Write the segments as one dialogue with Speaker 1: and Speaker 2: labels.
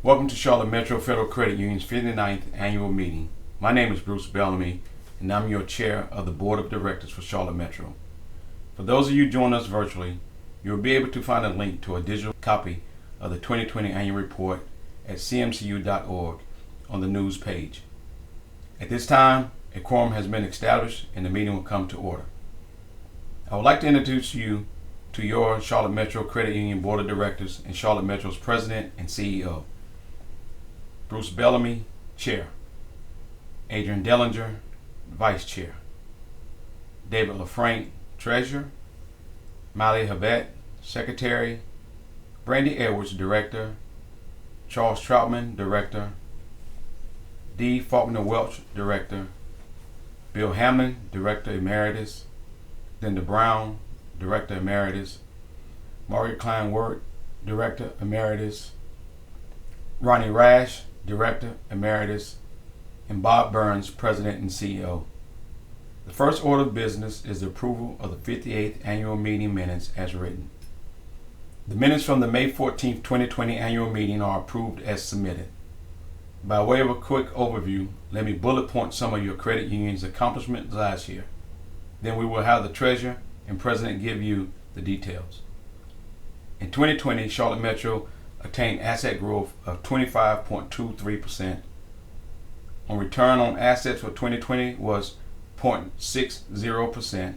Speaker 1: Welcome to Charlotte Metro Federal Credit Union's 59th annual meeting. My name is Bruce Bellamy, and I'm your chair of the Board of Directors for Charlotte Metro. For those of you joining us virtually, you will be able to find a link to a digital copy of the 2020 annual report at CMCU.org on the news page. At this time, a quorum has been established and the meeting will come to order. I would like to introduce you to your Charlotte Metro Credit Union Board of Directors and Charlotte Metro's President and CEO. Bruce Bellamy, Chair. Adrian Dellinger, Vice Chair. David LaFranc, Treasurer. Molly Habet, Secretary. Brandy Edwards, Director. Charles Troutman, Director. D. Faulkner Welch, Director. Bill Hammond, Director Emeritus. Linda Brown, Director Emeritus. Margaret Klein-Wirt, Director Emeritus. Ronnie Rash, Director Emeritus, and Bob Burns, President and CEO. The first order of business is the approval of the 58th annual meeting minutes as written. The minutes from the May 14, 2020 annual meeting are approved as submitted. By way of a quick overview, let me bullet point some of your credit union's accomplishments last year. Then we will have the Treasurer and President give you the details. In 2020, Charlotte Metro attained asset growth of 25.23%. On return on assets for 2020 was 0.60%.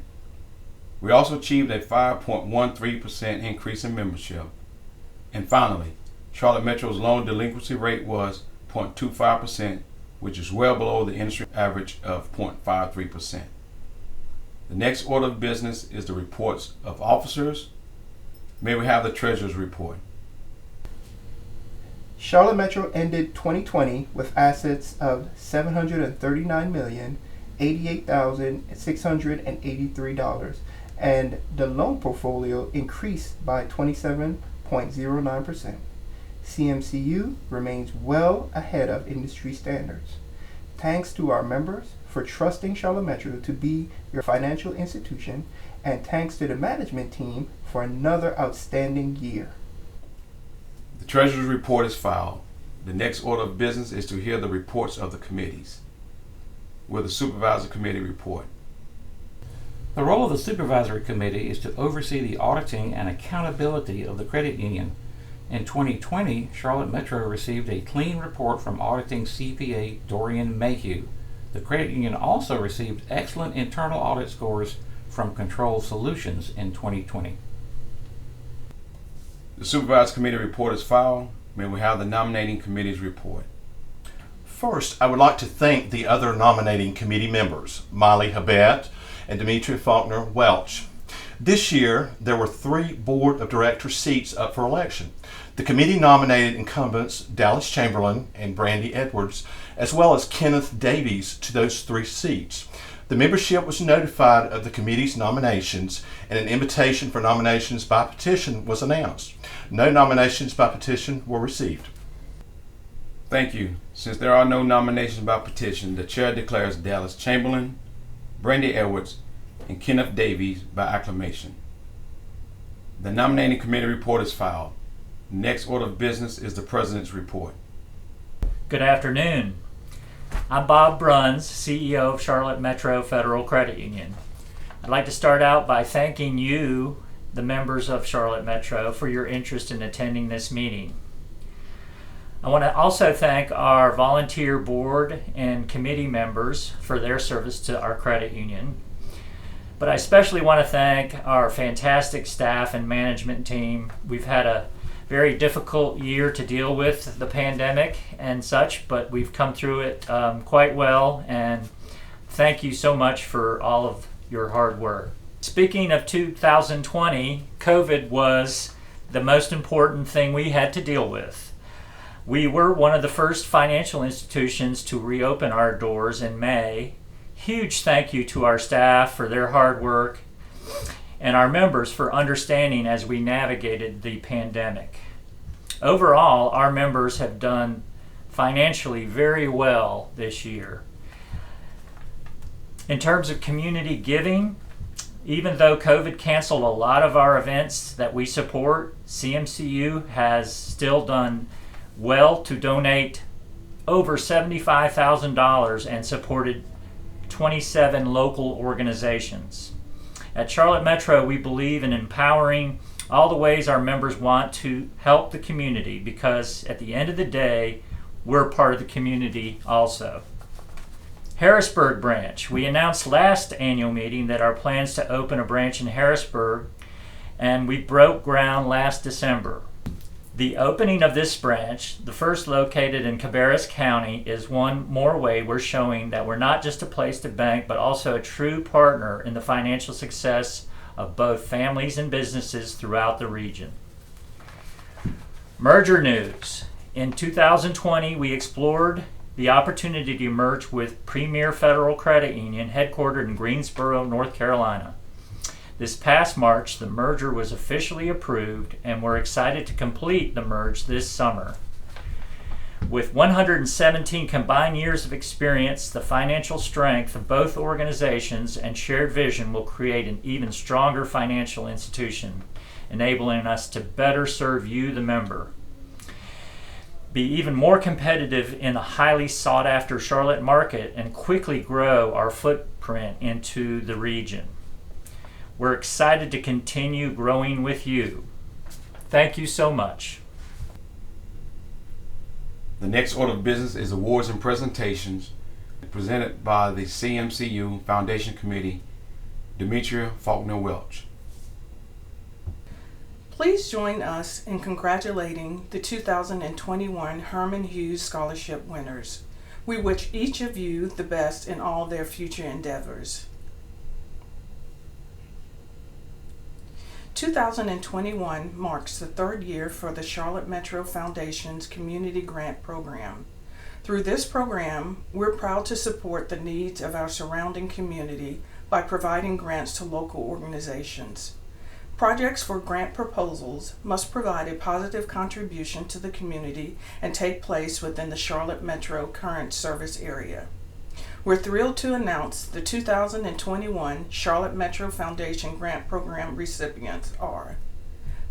Speaker 1: We also achieved a 5.13% increase in membership. And finally, Charlotte Metro's loan delinquency rate was 0.25%, which is well below the industry average of 0.53%. The next order of business is the reports of officers. May we have the Treasurer's report?
Speaker 2: Charlotte Metro ended 2020 with assets of $739,088,683, and the loan portfolio increased by 27.09%. CMCU remains well ahead of industry standards. Thanks to our members for trusting Charlotte Metro to be your financial institution, and thanks to the management team for another outstanding year.
Speaker 1: The Treasurer's report is filed. The next order of business is to hear the reports of the committees. Will the Supervisory Committee report?
Speaker 3: The role of the Supervisory Committee is to oversee the auditing and accountability of the credit union. In 2020, Charlotte Metro received a clean report from auditing CPA Dorian Mayhew. The credit union also received excellent internal audit scores from Control Solutions in 2020.
Speaker 1: The Supervisory Committee report is filed. May we have the Nominating Committee's report?
Speaker 4: First, I would like to thank the other nominating committee members, Molly Habet and Demetria Faulkner Welch. This year, there were 3 Board of Directors seats up for election. The committee nominated incumbents Dallas Chamberlain and Brandy Edwards, as well as Kenneth Davies, to those 3 seats. The membership was notified of the committee's nominations, and an invitation for nominations by petition was announced. No nominations by petition were received.
Speaker 1: Thank you. Since there are no nominations by petition, the Chair declares Dallas Chamberlain, Brandy Edwards, and Kenneth Davies by acclamation. The Nominating Committee report is filed. The next order of business is the President's report.
Speaker 5: Good afternoon. I'm Bob Bruns, CEO of Charlotte Metro Federal Credit Union. I'd like to start out by thanking you, the members of Charlotte Metro, for your interest in attending this meeting. I want to also thank our volunteer board and committee members for their service to our credit union. But I especially want to thank our fantastic staff and management team. We've had a very difficult year to deal with the pandemic and such, but we've come through it quite well, and thank you so much for all of your hard work. Speaking of 2020, COVID was the most important thing we had to deal with. We were one of the first financial institutions to reopen our doors in May. Huge thank you to our staff for their hard work and our members for understanding as we navigated the pandemic. Overall, our members have done financially very well this year. In terms of community giving, even though COVID canceled a lot of our events that we support, CMCU has still done well to donate over $75,000 and supported 27 local organizations. At Charlotte Metro, we believe in empowering all the ways our members want to help the community, because at the end of the day, we're part of the community also. Harrisburg branch. We announced last annual meeting that our plans to open a branch in Harrisburg, and we broke ground last December. The opening of this branch, the first located in Cabarrus County, is one more way we're showing that we're not just a place to bank, but also a true partner in the financial success of both families and businesses throughout the region. Merger news. In 2020, we explored the opportunity to merge with Premier Federal Credit Union, headquartered in Greensboro, North Carolina. This past March, the merger was officially approved, and we're excited to complete the merge this summer. With 117 combined years of experience, the financial strength of both organizations and shared vision will create an even stronger financial institution, enabling us to better serve you, the member. Be even more competitive in the highly sought-after Charlotte market, and quickly grow our footprint into the region. We're excited to continue growing with you. Thank you so much.
Speaker 1: The next order of business is awards and presentations presented by the CMCU Foundation Committee, Demetria Faulkner Welch.
Speaker 6: Please join us in congratulating the 2021 Herman Hoose Scholarship winners. We wish each of you the best in all their future endeavors. 2021 marks the third year for the Charlotte Metro Foundation's Community Grant Program. Through this program, we're proud to support the needs of our surrounding community by providing grants to local organizations. Projects for grant proposals must provide a positive contribution to the community and take place within the Charlotte Metro current service area. We're thrilled to announce the 2021 Charlotte Metro Foundation Grant Program recipients are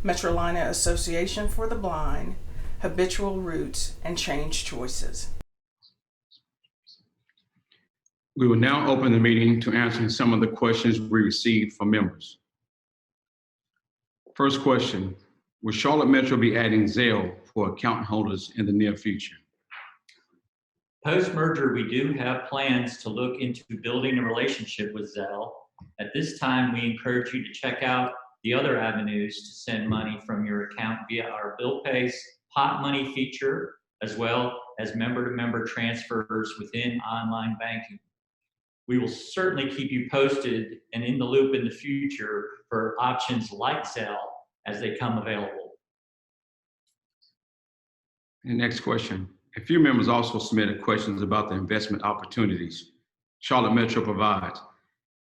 Speaker 6: Metrolina Association for the Blind, Habitual Roots, and Change Choices.
Speaker 1: We will now open the meeting to answering some of the questions we received from members. First question, will Charlotte Metro be adding Zelle for account holders in the near future?
Speaker 5: Post-merger, we do have plans to look into building a relationship with Zelle. At this time, we encourage you to check out the other avenues to send money from your account via our Bill Pays Hot Money feature, as well as member-to-member transfers within online banking. We will certainly keep you posted and in the loop in the future for options like Zelle as they come available.
Speaker 1: And next question. A few members also submitted questions about the investment opportunities Charlotte Metro provides,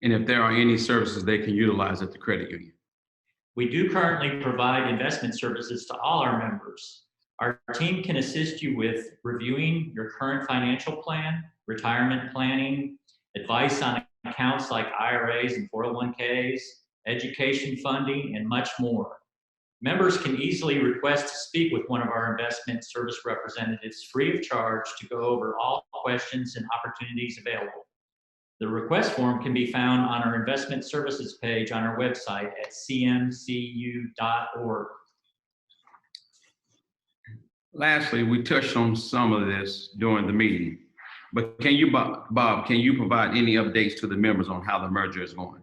Speaker 1: and if there are any services they can utilize at the credit union.
Speaker 5: We do currently provide investment services to all our members. Our team can assist you with reviewing your current financial plan, retirement planning, advice on accounts like IRAs and 401ks, education funding, and much more. Members can easily request to speak with one of our investment service representatives free of charge to go over all questions and opportunities available. The request form can be found on our investment services page on our website at cmcu.org.
Speaker 1: Lastly, we touched on some of this during the meeting, but can you, Bob, can you provide any updates to the members on how the merger is going?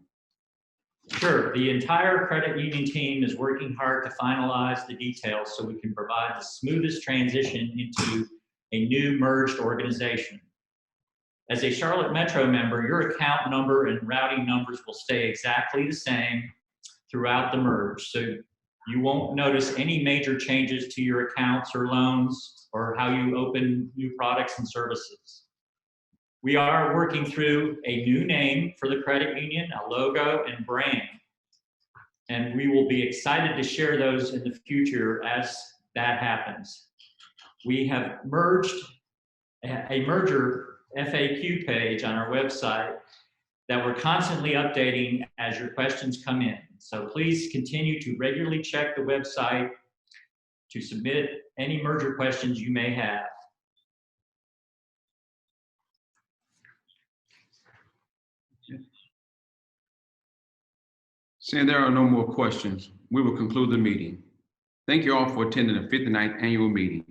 Speaker 5: Sure. The entire credit union team is working hard to finalize the details so we can provide the smoothest transition into a new merged organization. As a Charlotte Metro member, your account number and routing numbers will stay exactly the same throughout the merge. So you won't notice any major changes to your accounts or loans or how you open new products and services. We are working through a new name for the credit union, a logo and brand, and we will be excited to share those in the future as that happens. We have merged a merger FAQ page on our website that we're constantly updating as your questions come in. So please continue to regularly check the website to submit any merger questions you may have.
Speaker 1: Seeing there are no more questions, we will conclude the meeting. Thank you all for attending the 59th annual meeting.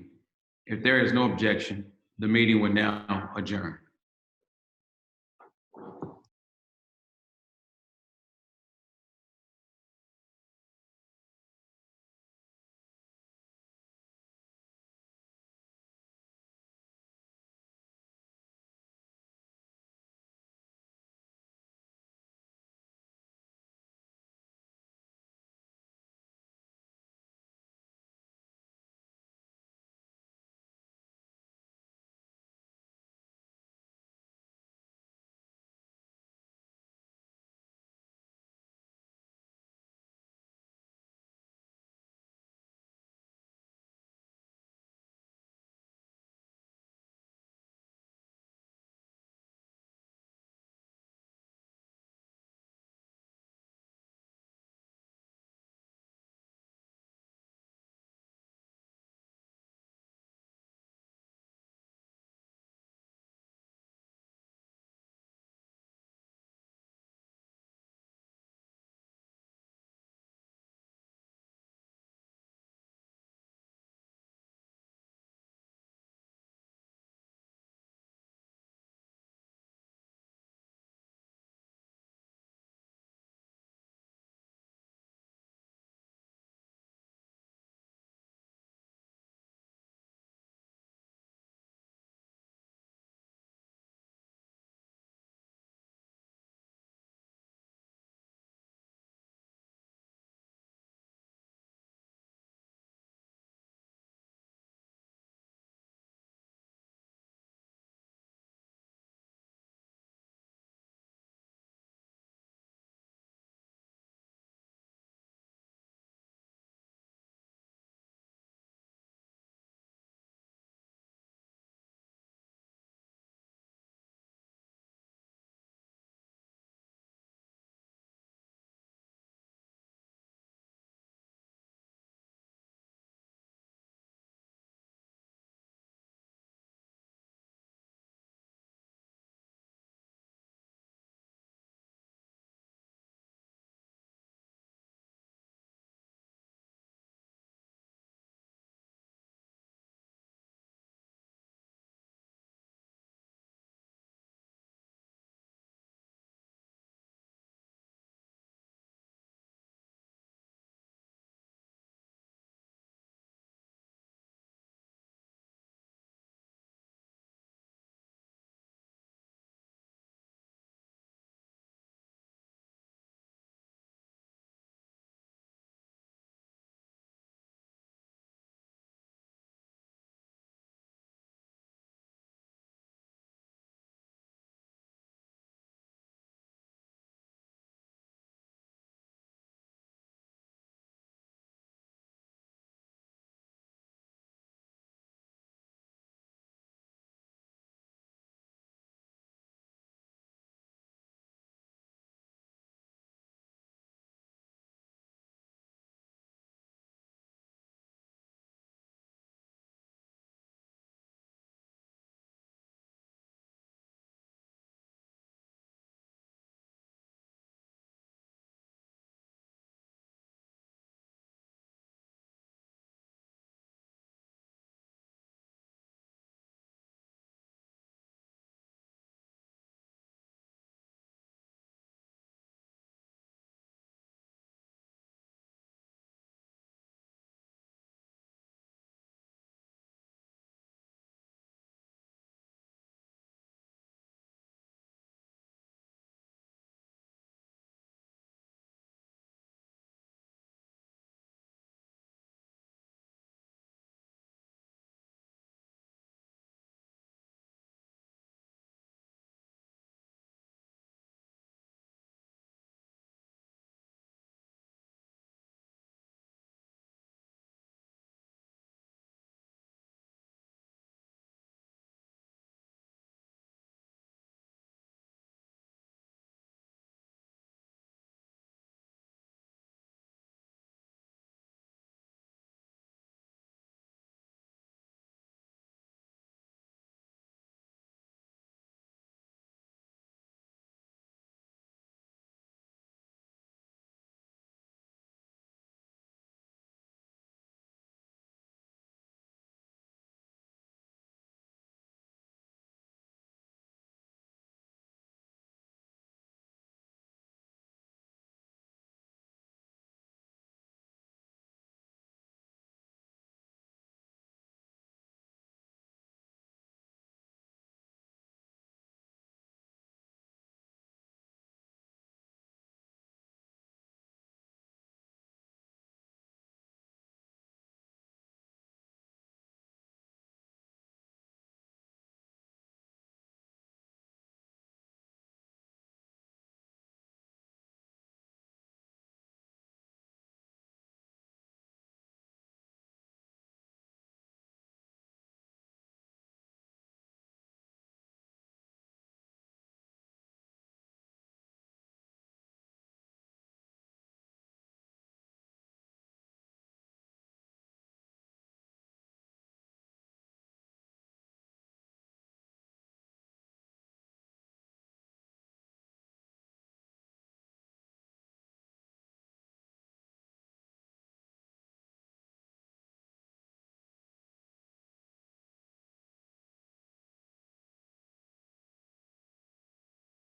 Speaker 1: If there is no objection, the meeting will now adjourn.